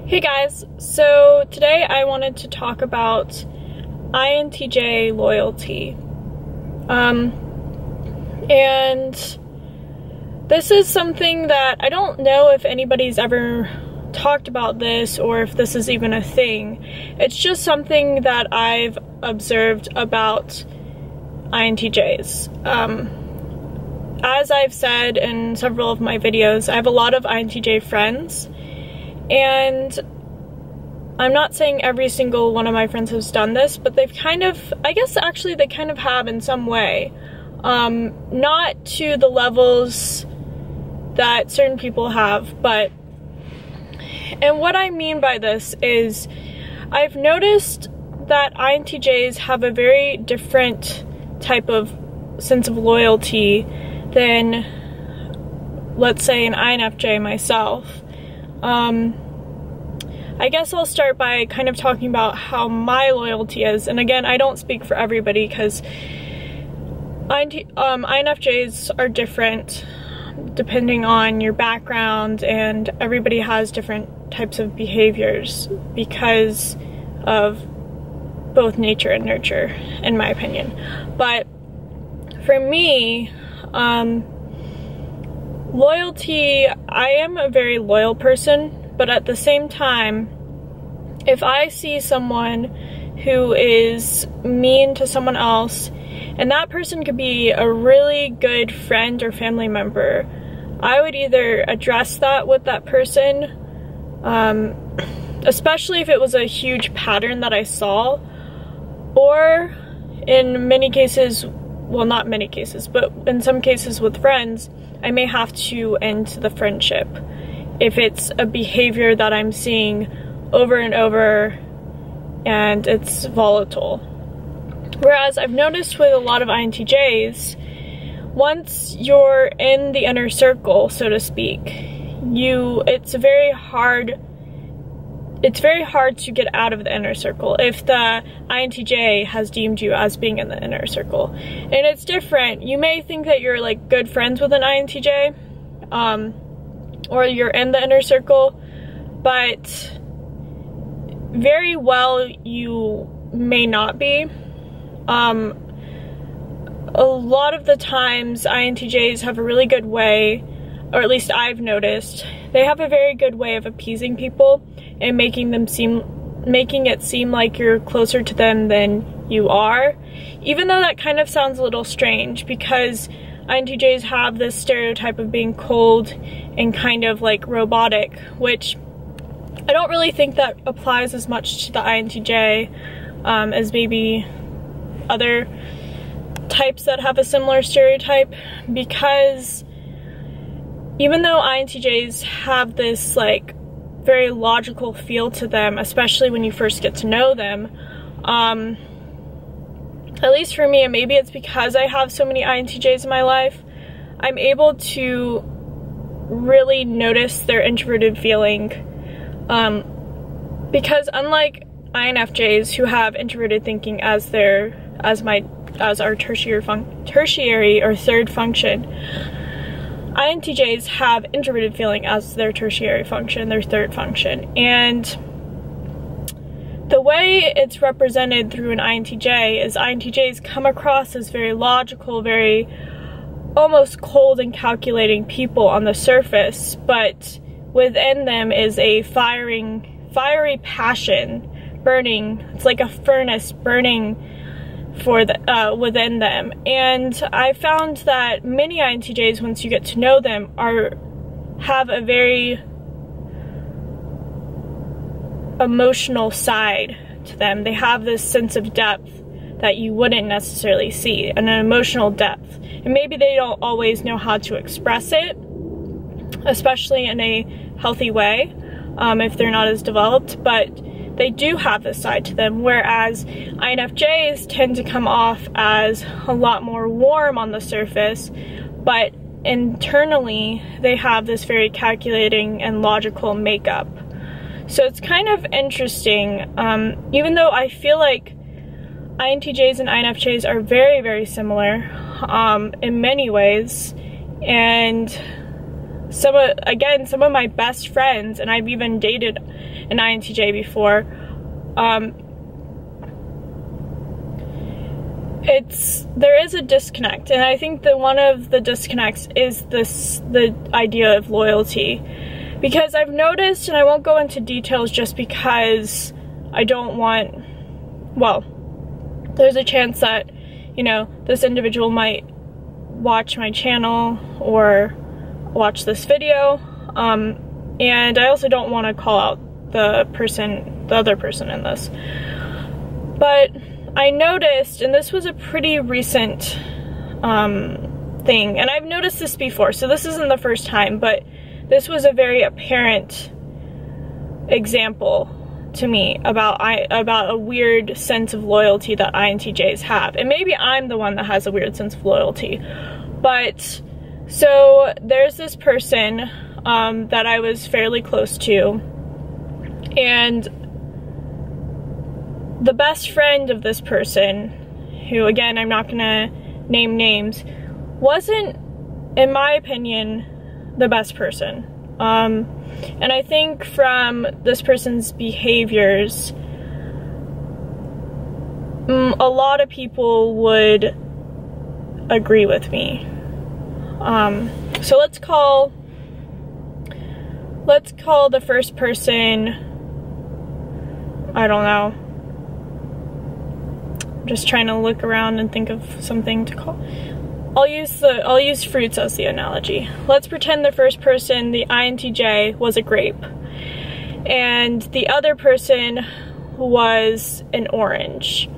Hey guys, so today I wanted to talk about INTJ Loyalty. And this is something that I don't know if anybody's ever talked about this or if this is even a thing. It's just something that I've observed about INTJs. As I've said in several of my videos, I have a lot of INTJ friends. And I'm not saying every single one of my friends has done this, but they've kind of, I guess actually they kind of have in some way. Not to the levels that certain people have, but, and what I mean by this is I've noticed that INTJs have a very different type of sense of loyalty than, let's say, an INFJ myself. I guess I'll start by kind of talking about how my loyalty is, and again, I don't speak for everybody because INFJs are different depending on your background, and everybody has different types of behaviors because of both nature and nurture, in my opinion. But for me, loyalty, I am a very loyal person. But at the same time, if I see someone who is mean to someone else, and that person could be a really good friend or family member, I would either address that with that person, especially if it was a huge pattern that I saw, or in many cases, well, not many cases, but in some cases with friends, I may have to end the friendship if it's a behavior that I'm seeing over and over and it's volatile. Whereas I've noticed with a lot of INTJs, once you're in the inner circle, so to speak, it's very hard to get out of the inner circle if the INTJ has deemed you as being in the inner circle. And it's different. You may think that you're like good friends with an INTJ, or you're in the inner circle, but very well you may not be. A lot of the times INTJs have a really good way, or at least I've noticed, they have a very good way of appeasing people and making it seem like you're closer to them than you are, even though that kind of sounds a little strange because INTJs have this stereotype of being cold and kind of like robotic, which I don't really think that applies as much to the INTJ as maybe other types that have a similar stereotype, because even though INTJs have this like very logical feel to them, especially when you first get to know them, at least for me, and maybe it's because I have so many INTJs in my life, I'm able to really notice their introverted feeling. Because unlike INFJs who have introverted thinking as our tertiary or third function, INTJs have introverted feeling as their tertiary function, their third function. And the way it's represented through an INTJ is INTJs come across as very logical, very almost cold and calculating people on the surface, but within them is a fiery passion burning. It's like a furnace burning within them. And I found that many INTJs, once you get to know them, have a very emotional side to them. They have this sense of depth that you wouldn't necessarily see, an emotional depth. And maybe they don't always know how to express it, especially in a healthy way, if they're not as developed, but they do have this side to them, whereas INFJs tend to come off as a lot more warm on the surface, but internally they have this very calculating and logical makeup. So it's kind of interesting, even though I feel like INTJs and INFJs are very, very similar in many ways, and some of my best friends, and I've even dated an INTJ before. There is a disconnect, and I think that one of the disconnects is the idea of loyalty. Because I've noticed, and I won't go into details just because I don't want, well, there's a chance that, you know, this individual might watch my channel or watch this video, and I also don't want to call out the other person in this. But I noticed, and this was a pretty recent thing, and I've noticed this before, so this isn't the first time, but this was a very apparent example to me about a weird sense of loyalty that INTJs have. And maybe I'm the one that has a weird sense of loyalty. But, so there's this person that I was fairly close to, and the best friend of this person, who again, I'm not gonna name names, wasn't, in my opinion, the best person. And I think from this person's behaviors, a lot of people would agree with me. So let's call the first person, I don't know. I'm just trying to look around and think of something to call. I'll use fruits as the analogy. Let's pretend the first person, the INTJ, was a grape, and the other person was an orange.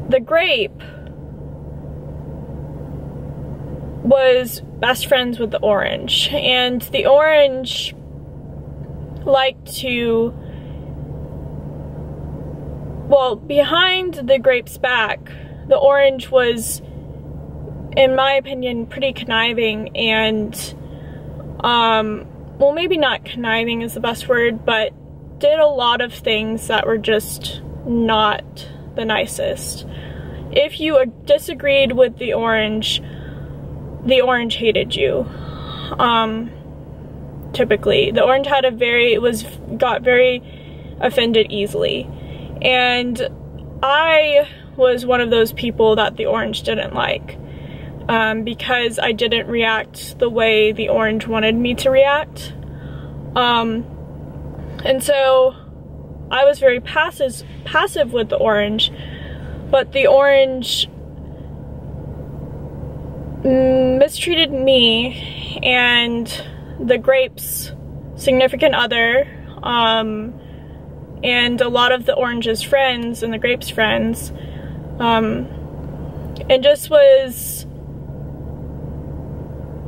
The grape was best friends with the orange, and the orange liked to, well, behind the grape's back, the orange was, in my opinion, pretty conniving and, well, maybe not conniving is the best word, but did a lot of things that were just not the nicest. If you disagreed with the orange hated you. Typically. The orange had got very offended easily. And I was one of those people that the orange didn't like, because I didn't react the way the orange wanted me to react. And so I was very passive with the orange, but the orange mistreated me and the grape's significant other, and a lot of the orange's friends and the grape's friends, and just was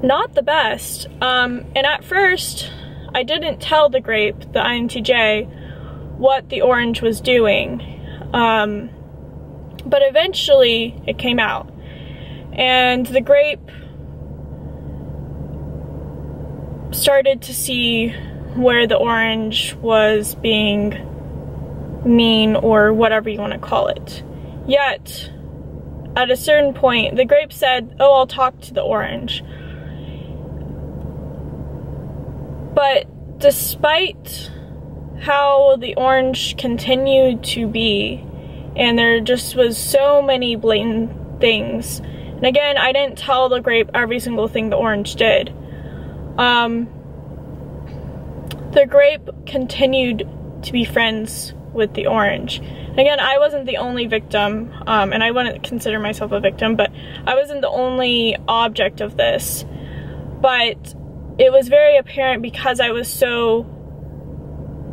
not the best. And at first, I didn't tell the grape, the INTJ, what the orange was doing, but eventually it came out. And the grape started to see where the orange was being mean, or whatever you want to call it. Yet, at a certain point, the grape said, "Oh, I'll talk to the orange." But despite how the orange continued to be, and there just was so many blatant things, and again, I didn't tell the grape every single thing the orange did, the grape continued to be friends with the orange. And again, I wasn't the only victim, and I wouldn't consider myself a victim, but I wasn't the only object of this. But it was very apparent, because I was so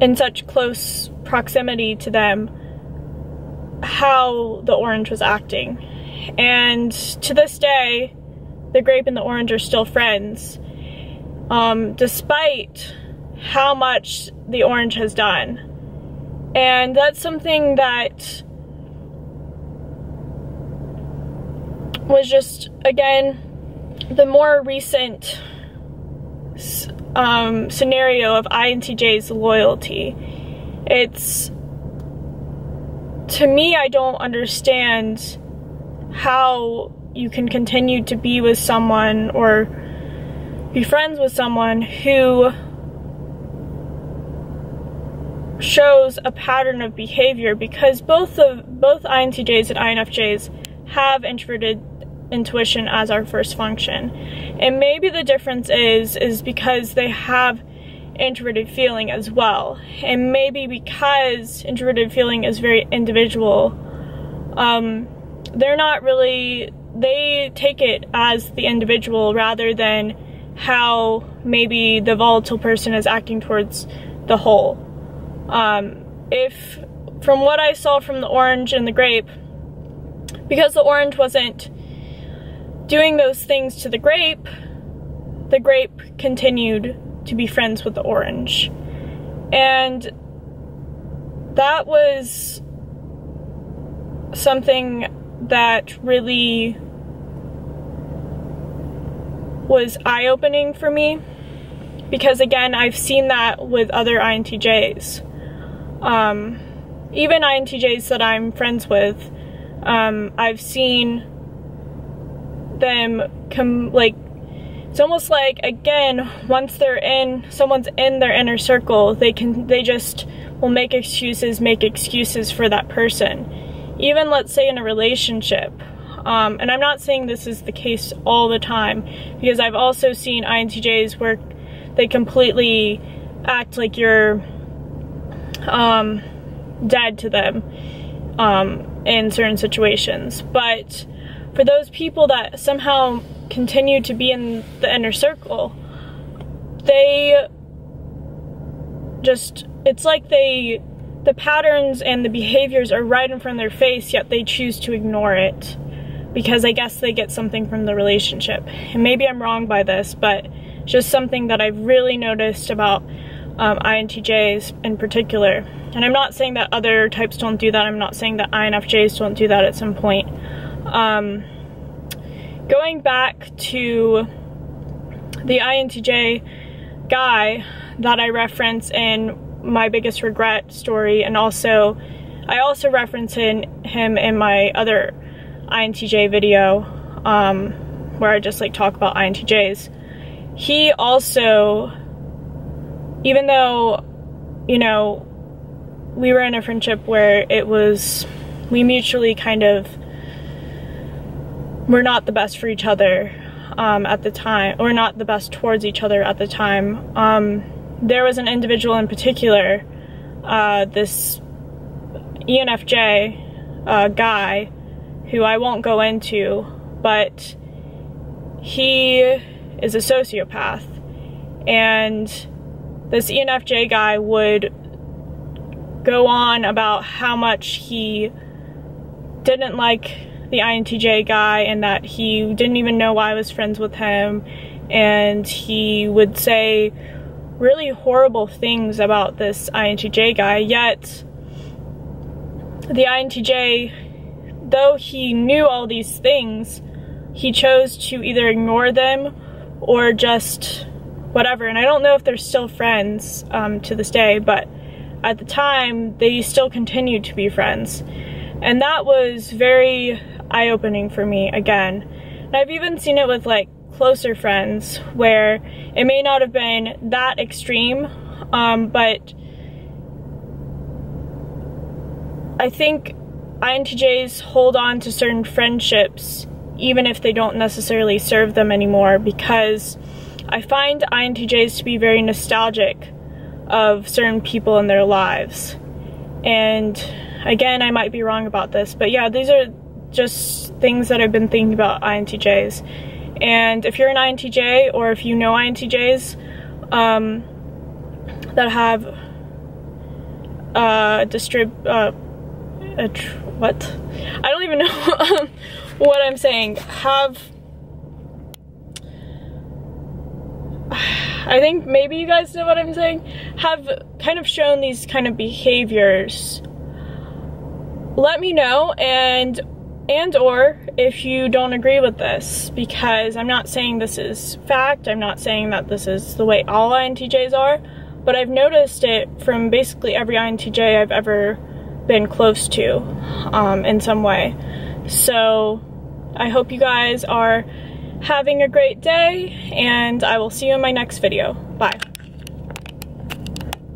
in such close proximity to them, how the orange was acting. And to this day, the grape and the orange are still friends, despite how much the orange has done. And that's something that was just, again, the more recent scenario of INTJ's loyalty. It's, to me, I don't understand how you can continue to be with someone, or be friends with someone who shows a pattern of behavior, because both INTJs and INFJs have introverted intuition as our first function. And maybe the difference is because they have introverted feeling as well. And maybe because introverted feeling is very individual, they're not really, they take it as the individual rather than how maybe the volatile person is acting towards the whole. If, from what I saw from the orange and the grape, because the orange wasn't doing those things to the grape continued to be friends with the orange. And that was something that really was eye-opening for me, because again, I've seen that with other INTJs. Even INTJs that I'm friends with, I've seen them it's almost like, again, once someone's in their inner circle, they just will make excuses for that person. Even, let's say, in a relationship. And I'm not saying this is the case all the time, because I've also seen INTJs where they completely act like you're dead to them in certain situations. But for those people that somehow continue to be in the inner circle, they just, it's like the patterns and the behaviors are right in front of their face, yet they choose to ignore it because I guess they get something from the relationship. And maybe I'm wrong by this, but just something that I've really noticed about INTJs in particular. And I'm not saying that other types don't do that. I'm not saying that INFJs don't do that at some point. Going back to the INTJ guy that I reference in my biggest regret story, and I also reference him in my other INTJ video, where I just talk about INTJs. He also, even though, we were in a friendship where we mutually kind of were not the best for each other at the time, or not the best towards each other at the time. There was an individual in particular, this INFJ guy, who I won't go into, but he is a sociopath, and this INFJ guy would go on about how much he didn't like the INTJ guy, and that he didn't even know why I was friends with him, and he would say really horrible things about this INTJ guy. Yet the INTJ, though he knew all these things, he chose to either ignore them or just whatever. And I don't know if they're still friends to this day, but at the time they still continued to be friends. And that was very eye-opening for me again. And I've even seen it with closer friends where it may not have been that extreme, but I think INTJs hold on to certain friendships even if they don't necessarily serve them anymore, because I find INTJs to be very nostalgic of certain people in their lives. And again, I might be wrong about this, but yeah, these are just things that I've been thinking about INTJs. And if you're an INTJ, or if you know INTJs that have what? I don't even know what I'm saying. I think maybe you guys know what I'm saying. Have kind of shown these kind of behaviors. Let me know, and or if you don't agree with this, because I'm not saying this is fact. I'm not saying that this is the way all INTJs are, but I've noticed it from basically every INTJ I've ever been close to in some way. So I hope you guys are having a great day, and I will see you in my next video. Bye.